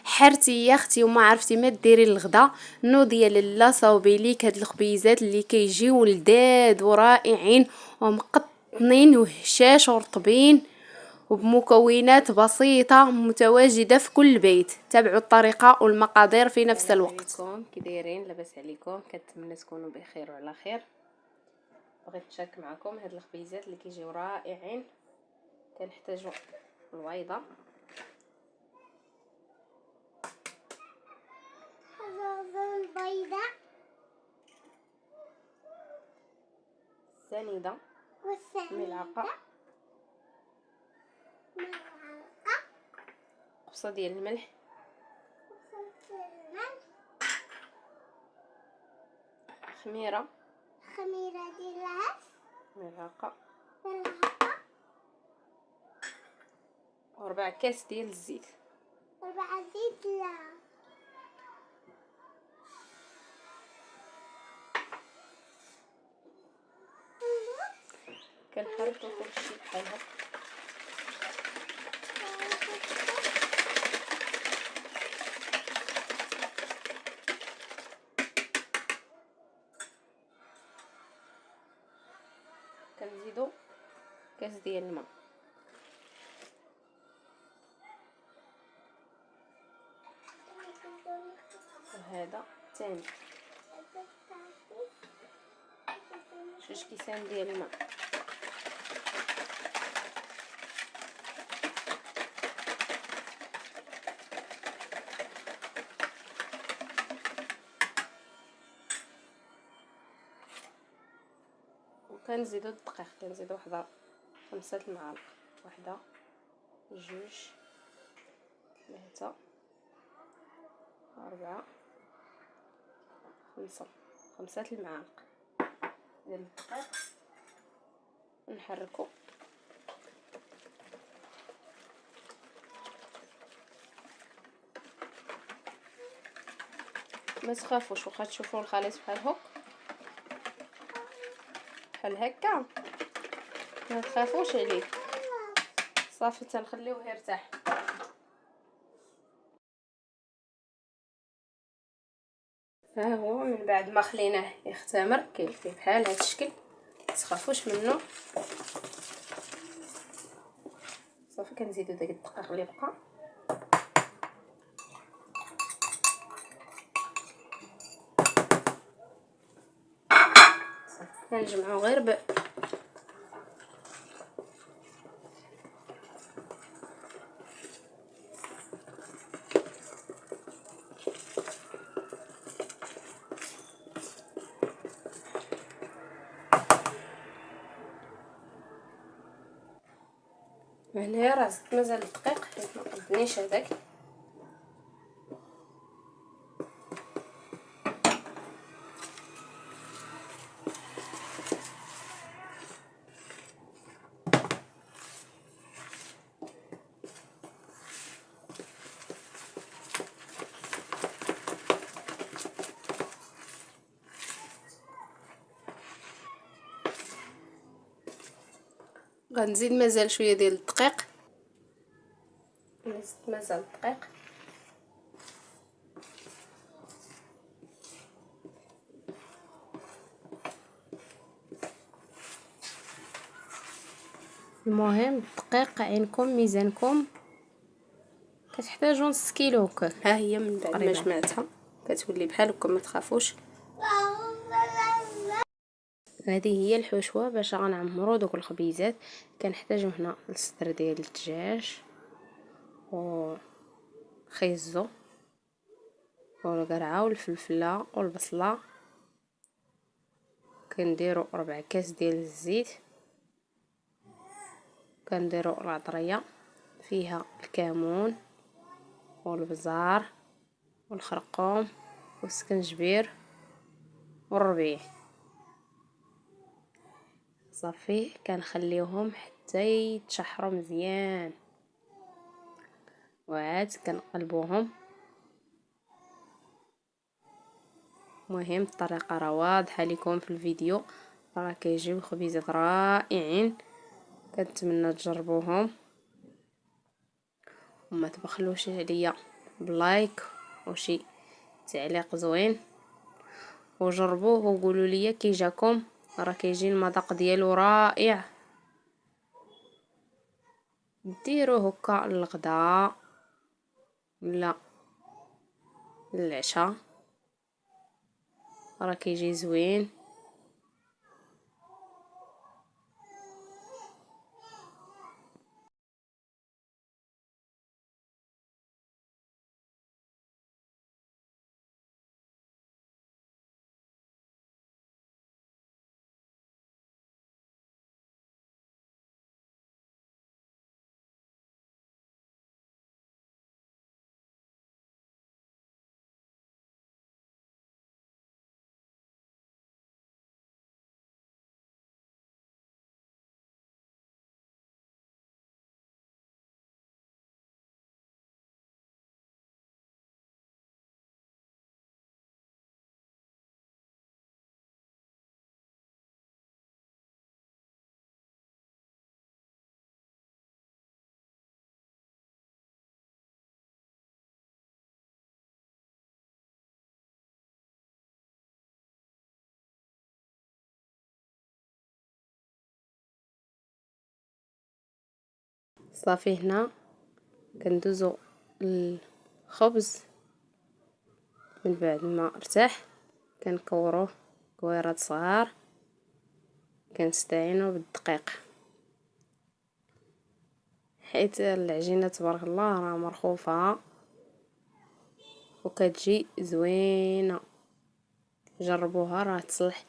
حرتي يا اختي وما عرفتي ما ديري الغدا. نوضي يا لاله صاوبي ليك هاد الخبيزات اللي كيجيو لذاذ ورائعين ومقطنين وهشاش ورطبين وبمكونات بسيطة متواجدة في كل بيت. تابعوا الطريقة والمقادير في نفس الوقت. كي دايرين؟ لاباس عليكم؟ كنتمنى تكونوا بخير وعلى خير. بغيت نشارك معكم هاد الخبيزات اللي كيجيو رائعين. كنحتاجوا البيضه، السنيده، ملعقه، قبصه ديال الملح، خميره ديال العسل، ملعقه، وربع كاس ديال الزيت. لا كنحركو كلشي بحال هكا. كنزيدو كاس ديال الماء. وهذا ثاني 2 كيسان ديال الماء. وكنزيدو الدقيق، كنزيدو واحد 5 المعالق، 1 2 3 4 5 المعالق ديال الدقيق. نحركو ما تخافوش، واخا تشوفوا الخليط بحال هكا ما تخافوش عليه، صافي تنخليوه يرتاح. ها هو من بعد ما خليناه يختمر كيلفي بحال هذا الشكل، ما تخافوش منه. صافي كنزيدو داك الدقيق اللي بقى، كنجمعو غير هنايا راه زدت مازال الدقيق حيت ما قدنيش هذاك. غنزيد مازال شويه ديال الدقيق، زدت مازال الدقيق. المهم الدقيق عينكم ميزانكم، كتحتاجوا نص كيلو هكا. ها هي من بعد ما جمعتها كتولي بحال هكا، ما تخافوش. هذه هي الحشوه باش غنعمروا دوك الخبيزات. كنحتاجوا هنا الصدر ديال الدجاج وخيزو والقرعه والفلفله والبصله. كنديروا 4 كاس ديال الزيت، كنديروا العطريه فيها الكمون والبزار والخرقوم والسكنجبير والربيع. صافي كنخليوهم حتى يتشحروا مزيان، وعاد كنقلبوهم. مهم الطريقه راه واضحه لكم في الفيديو، راه كيجيو خبيزات رائعين. كنتمنى تجربوهم وما تبخلوش عليا بلايك وشي تعليق زوين، وجربوه وقولوا لي كي جاكم. راه كيجي المذاق ديالو رائع. ديروه هكا للغدا ولا للعشاء، راه كيجي زوين. صافي هنا كندوزو الخبز من بعد ما ارتاح، كنكوروه كويرات صغار، كنستعينو بالدقيق حيت العجينه تبارك الله راه مرخوفه وكتجي زوينه. جربوها راه تصلح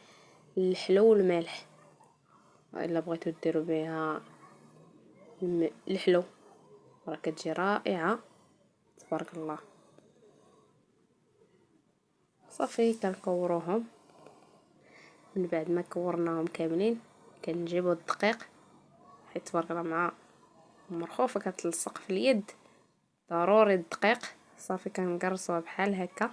الحلو والمالح، الا بغيتو ديروا بها الحلو راه كتجي رائعه تبارك الله. صافي كنكوروهم، من بعد ما كورناهم كاملين كنجيبو الدقيق حيت تبارك الله مع مرخوفه كتلصق في اليد، ضروري الدقيق. صافي كنقرصوها بحال هكا،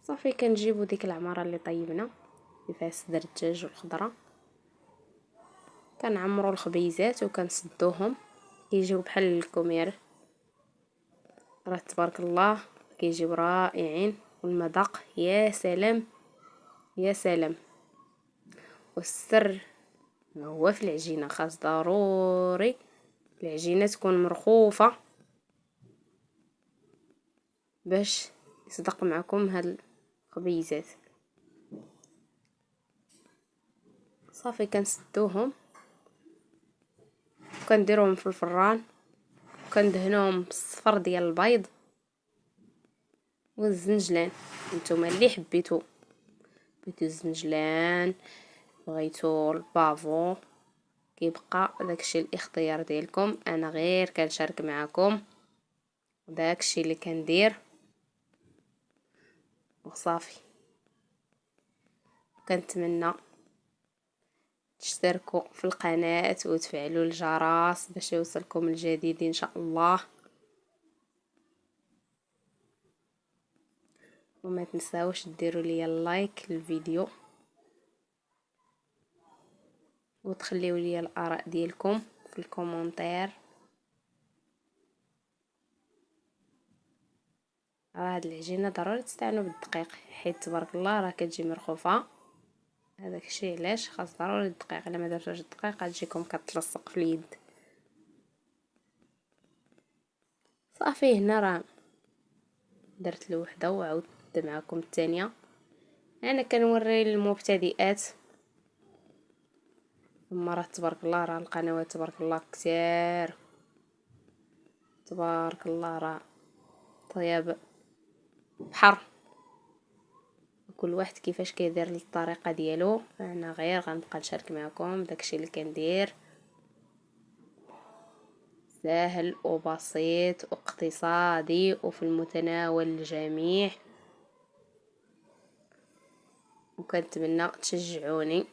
صافي كنجيبو ديك العماره اللي طيبنا اللي فيها صدر الدجاج والخضره، كنعمرو الخبيزات وكنسدوهم كيجيو بحال الكمير. راه تبارك الله كيجيو رائعين، والمذاق يا سلام يا سلام. والسر هو في العجينه، خاص ضروري العجينه تكون مرخوفه باش يصدق معكم هاد الخبيزات. صافي كنسدوهم وكنديروهم في الفران، وكندهنوهم بالصفر ديال البيض والزنجلان. نتوما اللي حبيتو، بغيتو الزنجلان بغيتو البافون، كيبقى داكشي الاختيار ديالكم. انا غير كنشارك معكم داكشي اللي كندير وصافي. كنتمنى تشتركوا في القناة وتفعلوا الجرس باش يوصلكم الجديد ان شاء الله، وما تنساوش ديروا لي اللايك للفيديو وتخليوا لي الاراء ديالكم في الكومنتير. هاد العجينه ضروري تستعملوا بالدقيق حيت تبارك الله راه كتجي مرخوفه. هذاك الشيء علاش خاص ضروري الدقيق، الا ما درتوش الدقيق غتجيكم كتلصق في اليد. صافي هنا راه درت الوحده وعاودت معكم الثانيه. انا كنوري للمبتدئات، اما راه تبارك الله راه القنوات تبارك الله كثير، تبارك الله راه طياب بحر، كل واحد كيفاش كيدير الطريقه ديالو. انا غير غنبقى نشارك معكم داكشي اللي كندير، سهل وبسيط واقتصادي وفي المتناول الجميع، وكنتمنى تشجعوني.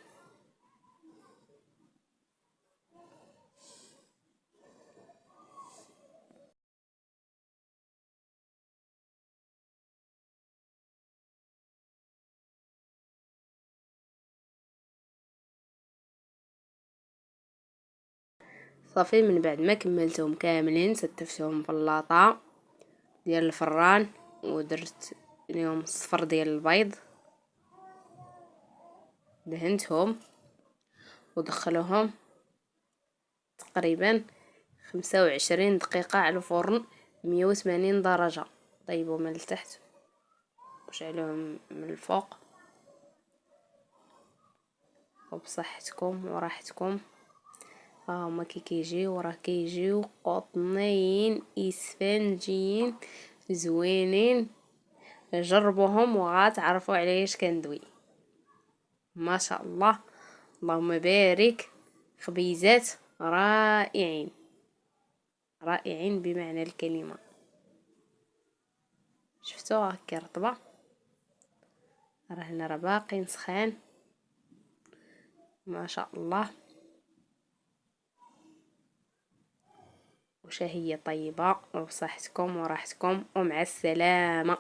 صافي من بعد ما كملتهم كاملين ستفتهم في اللاطه ديال الفران ودرت اليوم الصفر ديال البيض، دهنتهم ودخلوهم تقريبا 25 دقيقة على الفرن 180 درجة. طيبوا من التحت وشعلوهم من الفوق، وبصحتكم وراحتكم. هما كيجيو راه كيجيو قطنين اسفنجيين زوينين. جربوهم وغتعرفوا علاش كندوي. ما شاء الله، اللهم بارك، خبيزات رائعين رائعين بمعنى الكلمة. شفتوا هكا رطبة، راه هنا راه باقي سخان ما شاء الله. وشهية طيبة وبصحتكم وراحتكم ومع السلامة.